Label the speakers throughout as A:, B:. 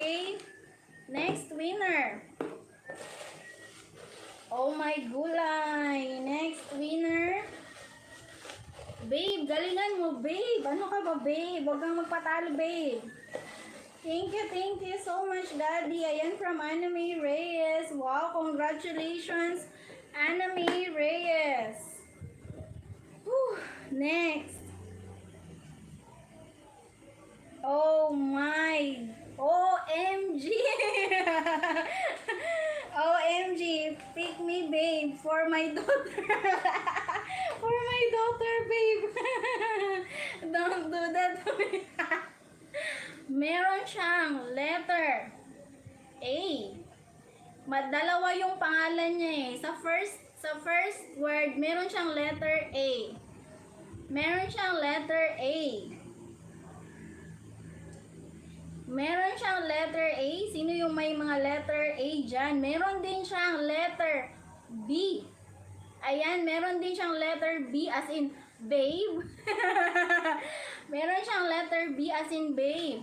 A: Okay, next winner. Oh my gulay. Next winner. Babe, galingan mo, babe. Ano ka ba, babe? Huwag kang magpatalo, babe. Thank you so much, Daddy. Ayan from Anime Reyes. Wow, congratulations, Anime Reyes. Whew, next. Oh my. OMG. OMG. Pick me, babe. For my daughter. For my daughter, babe. Don't do that to me. Meron siyang letter A. Madalawa yung pangalan niya eh. Sa first word, meron siyang letter A. Meron siyang letter A. Meron siyang letter A. Sino yung may mga letter A dyan? Meron din siyang letter B. Ayan, meron din siyang letter B as in babe. Meron siyang letter B as in babe.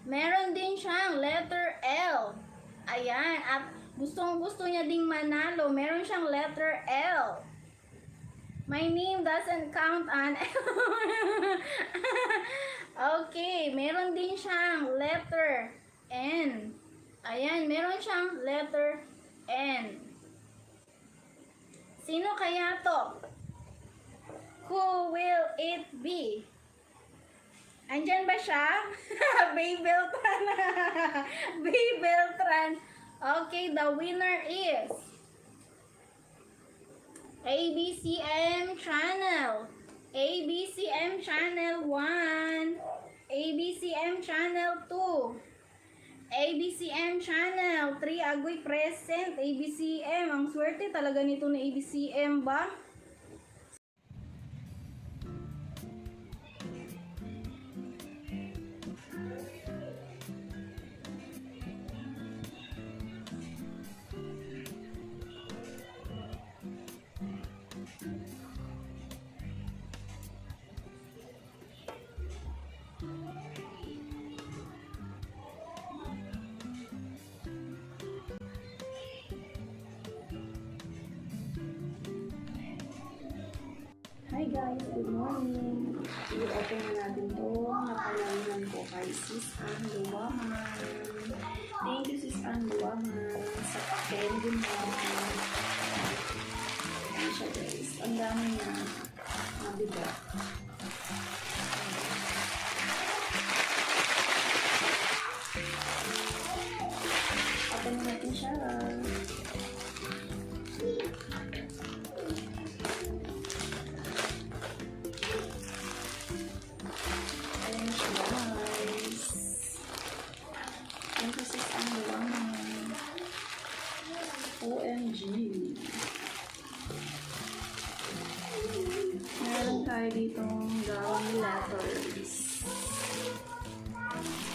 A: Meron din siyang letter L. Ayan, at gustong-gusto niya ding manalo. Meron siyang letter L. My name doesn't count on Okay, meron din siyang letter N. Ayan, meron siyang letter N. Sino kaya to? Who will it be? Andyan ba siya? Bay Beltran. Bay Beltran. Okay, the winner is ABCM Channel. ABCM Channel 1. ABCM Channel 2. ABCM Channel 3. Agoy present. ABCM. Ang swerte talaga nito na ABCM ba? Hi guys, good morning. I-open na natin to. Napalaman ko kay Sis Anluwaman. Thank you Sis Anluwaman sa pa-candy mo. Ayan siya guys. Ang dami na mabigat. Open natin siya. OMG. Meron tayo ditong drawing letters.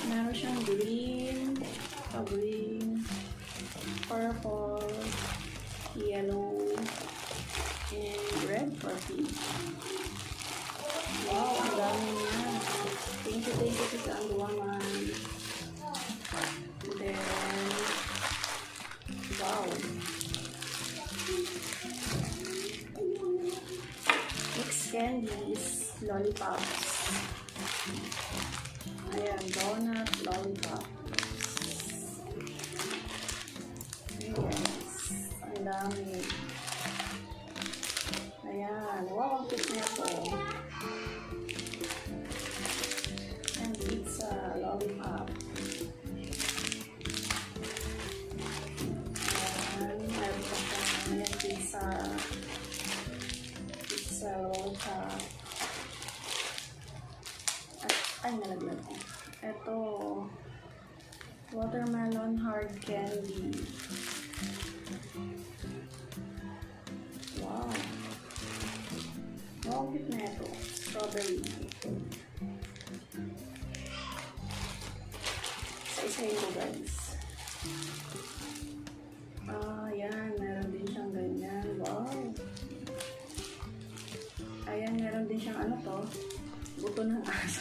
A: Meron siyang green, purple, yellow, and red for pink. Wow, ang dami niya. Thank you sa Anduaman. Then, wow. Mixed candies, lollipops. Ayan, donut, lollipop. Yes, ang dami. Ayan, wow, ang cute niya po. And pizza, lollipop. Pizza lollipop. Ay, nalaglag ko. Ito, watermelon hard candy. Wow. Wow, cute na ito. Strawberry. Isa-isayin ko guys. Ayan, meron din siyang ganyan. Wow. Ayan, meron din siyang ano to, buto ng aso.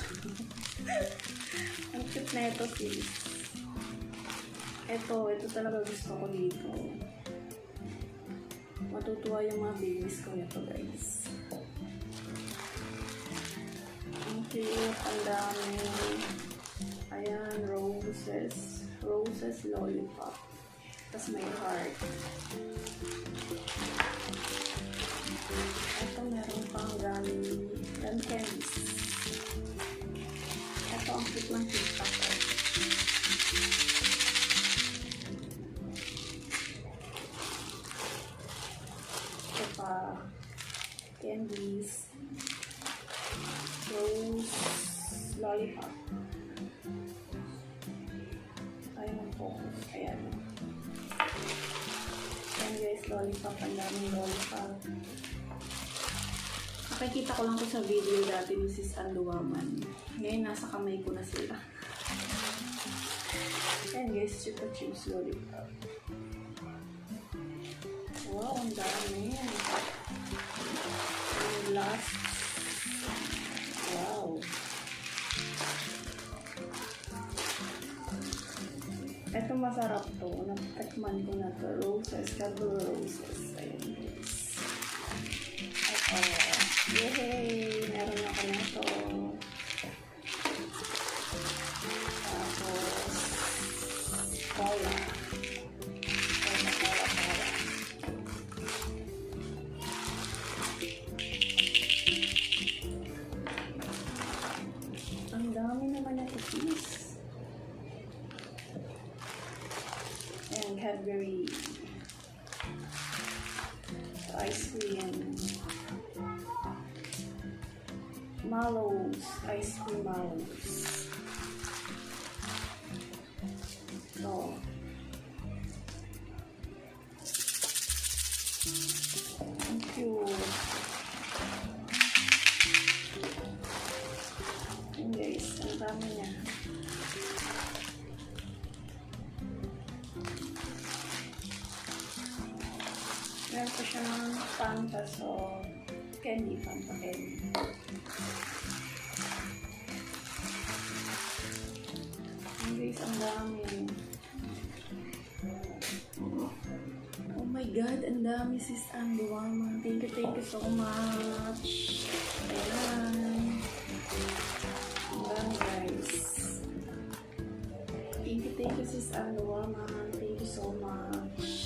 A: Ang cute na ito, sis. Ito talaga gusto ko dito. Matutuwa yung mga babies ko nito, guys. Ang cute, ang dami. Ayan, roses. Roses lollipop. Tapos may heart. Ito meron pang gum candies. Ito ang cute ng kita ko. Ito pa. Candies. Rose lollipop. Ayaw ng focus. Ayan. Ayan guys, lollipop. Ang daming lollipop. Nakikita ko lang ko sa video dati ni Sis Anduaman. Ngayon, nasa kamay ko na sila. Ayan guys, Chupa Chups lollipop. Wow, ang dami. And last. Wow. Ito masarap to. Natikman ko na to. Roses. Godbless roses. Ayan guys. Ito. Yay! Meron ako na ito. Tapos, cola. Cola. Ang dami naman na cookies. Ayan, Cadbury. Ice cream. Mallows. Ice cream mallows. So, thank you. And guys, ang dami niya. Meron pa siyang Fanta, so candy, Fanta candy. And guys, ang dami. Oh my God, ang dami sis Anduaman. Thank you so much. Ayan. Ang dami guys. Thank you sis Anduaman. Thank you so much.